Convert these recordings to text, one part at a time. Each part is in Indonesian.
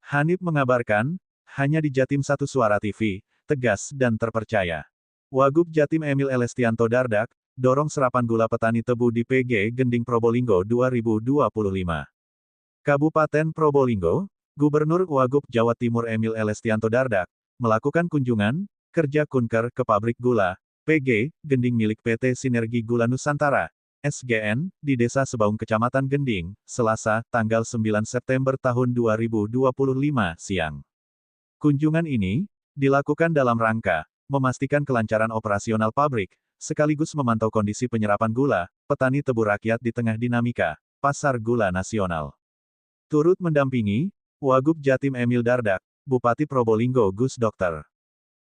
Hanif mengabarkan, hanya di Jatim satu suara TV, tegas dan terpercaya. Wagub Jatim Emil Elestianto Dardak, dorong serapan gula petani tebu di PG Gending Probolinggo 2025. Kabupaten Probolinggo, Gubernur Wagub Jawa Timur Emil Elestianto Dardak, melakukan kunjungan kerja kunker ke pabrik gula, PG, Gending milik PT Sinergi Gula Nusantara, SGN, di Desa Sebaung Kecamatan Gending, Selasa, tanggal 9 September tahun 2025 siang. Kunjungan ini dilakukan dalam rangka memastikan kelancaran operasional pabrik, sekaligus memantau kondisi penyerapan gula petani tebu rakyat di tengah dinamika pasar gula nasional. Turut mendampingi Wagub Jatim Emil Dardak, Bupati Probolinggo Gus Dr.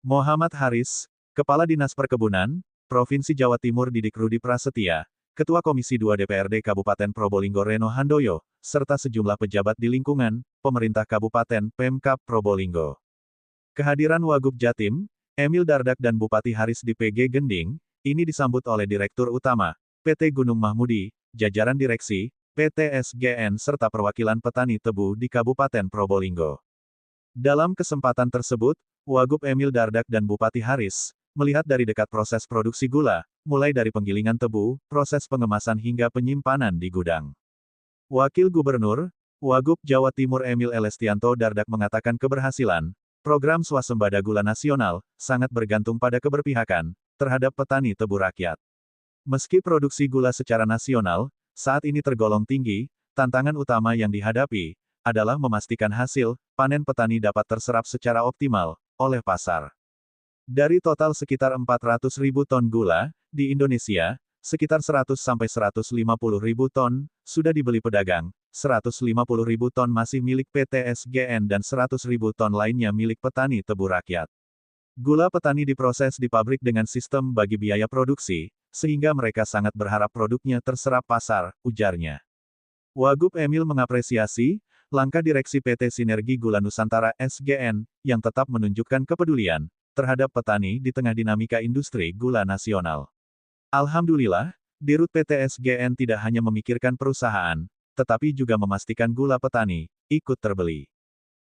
Muhammad Haris, Kepala Dinas Perkebunan Provinsi Jawa Timur Didik Rudi Prasetya, Ketua Komisi 2 DPRD Kabupaten Probolinggo Reno Handoyo, serta sejumlah pejabat di lingkungan pemerintah Kabupaten Pemkab Probolinggo. Kehadiran Wagub Jatim Emil Dardak dan Bupati Haris di PG Gending ini disambut oleh Direktur Utama PT Gunung Mahmudi, jajaran direksi PT SGN serta perwakilan petani tebu di Kabupaten Probolinggo. Dalam kesempatan tersebut, Wagub Emil Dardak dan Bupati Haris melihat dari dekat proses produksi gula, mulai dari penggilingan tebu, proses pengemasan hingga penyimpanan di gudang. Wakil Gubernur Wagub Jawa Timur Emil Elestianto Dardak mengatakan keberhasilan program swasembada gula nasional sangat bergantung pada keberpihakan terhadap petani tebu rakyat. Meski produksi gula secara nasional saat ini tergolong tinggi, tantangan utama yang dihadapi adalah memastikan hasil panen petani dapat terserap secara optimal oleh pasar. Dari total sekitar 400.000 ton gula di Indonesia, sekitar 100-150.000 ton sudah dibeli pedagang, 150.000 ton masih milik PT SGN dan 100.000 ton lainnya milik petani tebu rakyat. Gula petani diproses di pabrik dengan sistem bagi biaya produksi, sehingga mereka sangat berharap produknya terserap pasar, ujarnya. Wagub Emil mengapresiasi langkah direksi PT Sinergi Gula Nusantara SGN yang tetap menunjukkan kepedulian terhadap petani di tengah dinamika industri gula nasional. Alhamdulillah, Dirut PT SGN tidak hanya memikirkan perusahaan, tetapi juga memastikan gula petani ikut terbeli.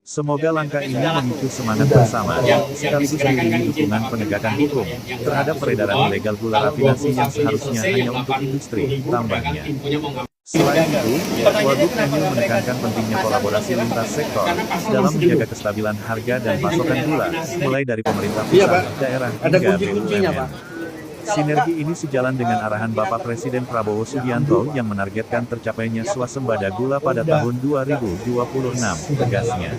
Semoga langkah ini memicu semangat bersama, sekaligus diiringi dukungan penegakan hukum terhadap peredaran ilegal gula rafinasi yang seharusnya hanya untuk industri, tambahnya. Selain itu, Wagub Emil menekankan pentingnya kolaborasi lintas sektor dalam menjaga kestabilan harga dan pasokan gula, mulai dari pemerintah pusat, daerah, hingga BUMN. Sinergi ini sejalan dengan arahan Bapak Presiden Prabowo Subianto yang menargetkan tercapainya swasembada gula pada tahun 2026, tegasnya.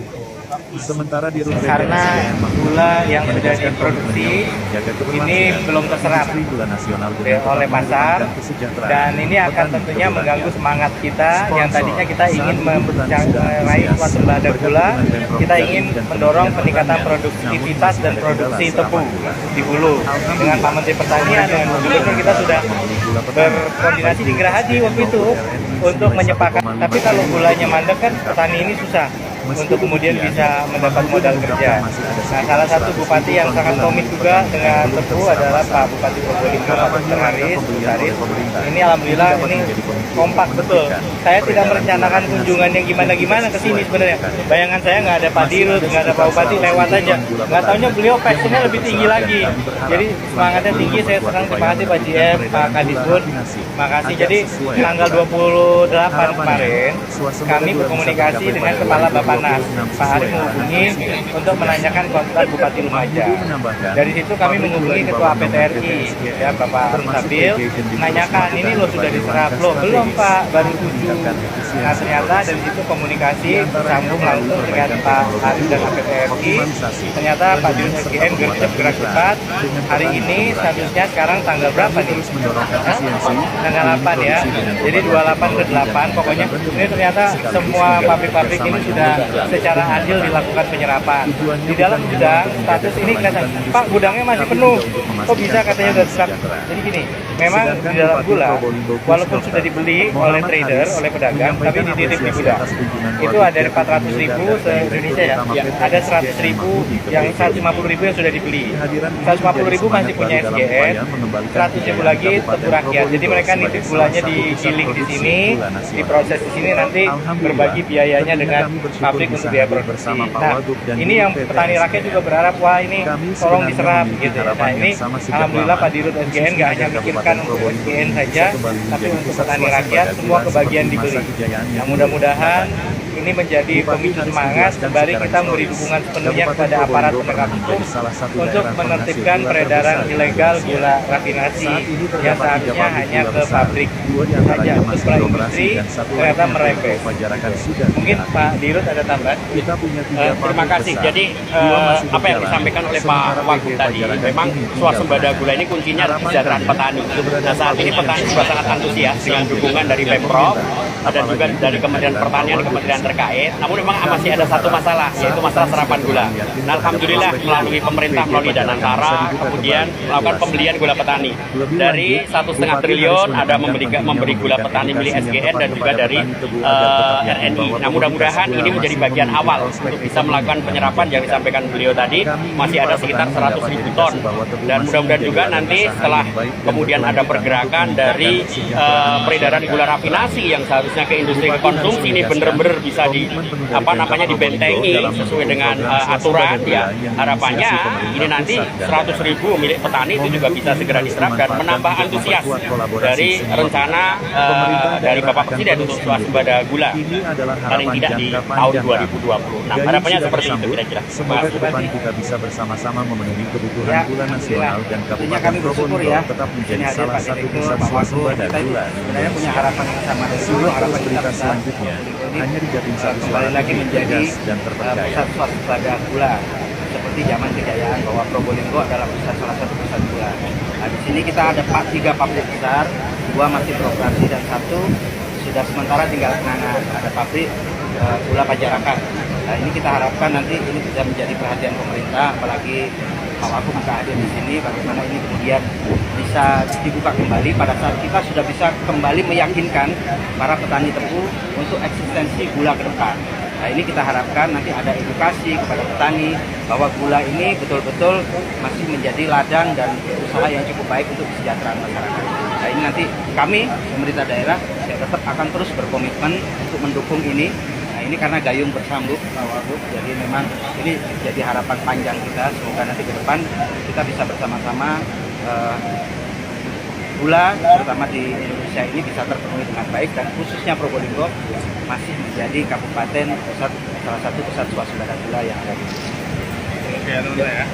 Sementara di karena gula yang sudah diproduksi ini belum terserap oleh pasar, dan ini akan tentunya mengganggu semangat kita yang tadinya kita ingin meraih swasembada gula. Kita ingin mendorong peningkatan produktivitas dan produksi tebu di hulu. Dengan Pak Menteri Pertanian dan Gubernur kita sudah berkoordinasi di Gerahadi waktu itu untuk menyepakati. Tapi kalau gulanya mandek kan petani ini susah untuk kemudian bisa mendapat modal kerja. Nah, salah satu bupati yang sangat komit juga dengan tebu adalah Pak Bupati Probolinggo, Pak Dr. Haris. Ini alhamdulillah ini kompak betul. Saya tidak merencanakan kunjungan yang gimana-gimana ke sini sebenarnya. Bayangan saya nggak ada Pak Dirut, nggak ada Pak Bupati, lewat aja. Nggak taunya beliau passionnya lebih tinggi lagi. Jadi semangatnya tinggi, saya senang. Terima kasih Pak GM, Pak Kadisbud. Terima kasih. Jadi tanggal 28 kemarin kami berkomunikasi dengan Kepala Bappenas, Pak Arif menghubungi untuk menanyakan kontrak Bupati Lumajang. Dari situ kami menghubungi Ketua PTRI, ya Bapak Arif Sabil, menanyakan ini loh sudah diserap loh, belum Pak, baru 7. Nah ternyata dari situ komunikasi bersambung langsung dengan Pak Arif dan PTRI. Ternyata Pak Dirut SGN bergerak cepat. Hari ini statusnya sekarang tanggal berapa nih? Tanggal 8 ya. Jadi 28 ke 8 pokoknya ini ternyata semua pabrik-pabrik ini sudah secara adil dilakukan penyerapan. Di dalam gudang, status ini kelihatan, Pak gudangnya masih penuh. Kok bisa katanya sudah diserap? Jadi gini, memang di dalam gula, walaupun sudah dibeli oleh trader, oleh pedagang, tapi di titik di gula. Itu ada 400.000 se-Indonesia ya. Ada 100.000, yang 150.000 yang sudah dibeli. 150.000 masih punya SGN, 100.000 lagi tebu rakyat. Jadi mereka nitip gulanya digiling di sini, diproses di sini, nanti berbagi biayanya dengan pabrik untuk biaya produksi. Nah, ini yang petani rakyat juga berharap, wah ini tolong diserap gitu ya. Nah ini alhamdulillah Pak Dirut SGN nggak hanya mikirkan untuk SGN saja, tapi untuk petani rakyat semua kebagian dibeli. Nah mudah-mudahan ini menjadi pemicu semangat kembali kita memberi dukungan sepenuhnya kepada aparat penegak hukum untuk menertibkan peredaran ilegal gula rafinasi yang seharusnya hanya ke pabrik saja, untuk industri ternyata merembes. Mungkin Pak Dirut ada tambahan? Terima kasih. Jadi apa yang disampaikan oleh Pak Wagub tadi, memang swasembada gula ini kuncinya adalah kesejahteraan petani. Nah saat ini petani juga sangat antusias dengan dukungan dari Pemprov dan juga dari Kementerian Pertanian dan Kementerian terkait. Namun memang masih ada satu masalah, yaitu masalah serapan gula. Nah alhamdulillah melalui pemerintah melalui Danantara kemudian melakukan pembelian gula petani dari 1,5 triliun, ada memberi gula petani milik SGN dan juga dari RNI. Nah mudah-mudahan ini menjadi bagian awal untuk bisa melakukan penyerapan yang disampaikan beliau tadi. Masih ada sekitar 100.000 ton, dan mudah-mudahan juga nanti setelah kemudian ada pergerakan dari peredaran gula rafinasi yang seharusnya ke industri konsumsi ini benar-benar bisa dibentengi sesuai dengan aturan ya. Harapannya ini nanti 100.000 milik petani itu juga bisa segera diserap dan menambah antusias dari rencana dari Bapak Presiden untuk swasembada gula paling tidak di tahun 2020. Nah, harapannya seperti itu kira-kira. Semoga ke depan kita bisa bersama-sama memenuhi kebutuhan gula nasional dan Kabupaten Probolinggo tetap menjadi salah satu pusat swasembada gula. Sebenarnya punya harapan yang sama dari dulu, harapan kita bisa selanjutnya hanya di Jatim Satu kembali lagi menjadi dan terpercaya. pusat swasembada gula seperti zaman kejayaan bahwa Probolinggo adalah salah satu pusat gula. Nah, di sini kita ada 3 pabrik besar, 2 masih beroperasi dan 1 sudah sementara tinggal kenangan. Ada pabrik gula Pajarakan. Nah, ini kita harapkan nanti ini bisa menjadi perhatian pemerintah, apalagi Pak Wagub juga hadir di sini, bagaimana ini kemudian bisa dibuka kembali pada saat kita sudah bisa kembali meyakinkan para petani tebu untuk eksistensi gula ke depan. Nah ini kita harapkan nanti ada edukasi kepada petani bahwa gula ini betul-betul masih menjadi ladang dan usaha yang cukup baik untuk kesejahteraan masyarakat. Nah ini nanti kami pemerintah daerah tetap akan terus berkomitmen untuk mendukung ini. Nah ini karena gayung bersambut Pak Wagub, jadi memang ini jadi harapan panjang kita. Semoga nanti ke depan kita bisa bersama-sama gula terutama di Indonesia ini bisa terpenuhi dengan baik, dan khususnya Probolinggo masih menjadi kabupaten pusat, salah satu pusat swasembada gula yang ada di Indonesia. Oke, ya.